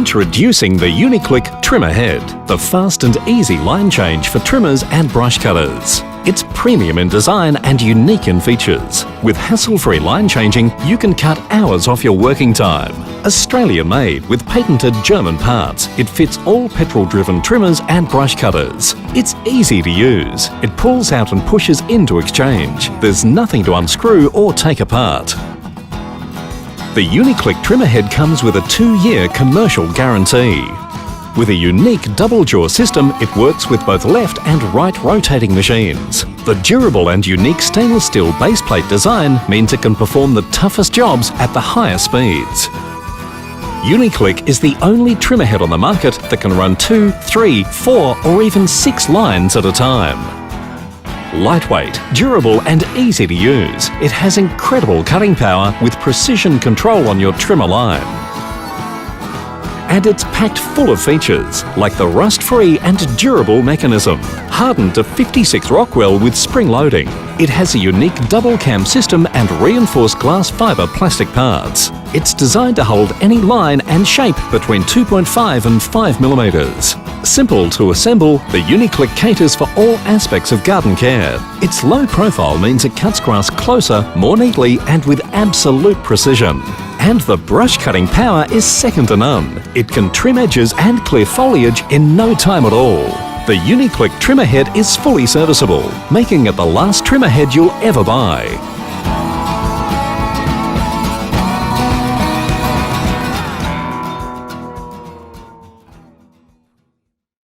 Introducing the UniClik Trimmer Head, the fast and easy line change for trimmers and brush cutters. It's premium in design and unique in features. With hassle-free line changing, you can cut hours off your working time. Australia-made with patented German parts, it fits all petrol-driven trimmers and brush cutters. It's easy to use. It pulls out and pushes into exchange. There's nothing to unscrew or take apart. The UniClik Trimmer Head comes with a 2-year commercial guarantee. With a unique double-jaw system, it works with both left and right rotating machines. The durable and unique stainless steel base plate design means it can perform the toughest jobs at the highest speeds. UniClik is the only trimmer head on the market that can run 2, 3, 4 or even 6 lines at a time. Lightweight, durable and easy to use, it has incredible cutting power with precision control on your trimmer line. And it's packed full of features, like the rust-free and durable mechanism, hardened to 56 Rockwell with spring loading. It has a unique double cam system and reinforced glass fibre plastic parts. It's designed to hold any line and shape between 2.5 and 5 millimeters. Simple to assemble, the UniClik caters for all aspects of garden care. Its low profile means it cuts grass closer, more neatly and with absolute precision. And the brush cutting power is second to none. It can trim edges and clear foliage in no time at all. The UniClik Trimmer Head is fully serviceable, making it the last trimmer head you'll ever buy.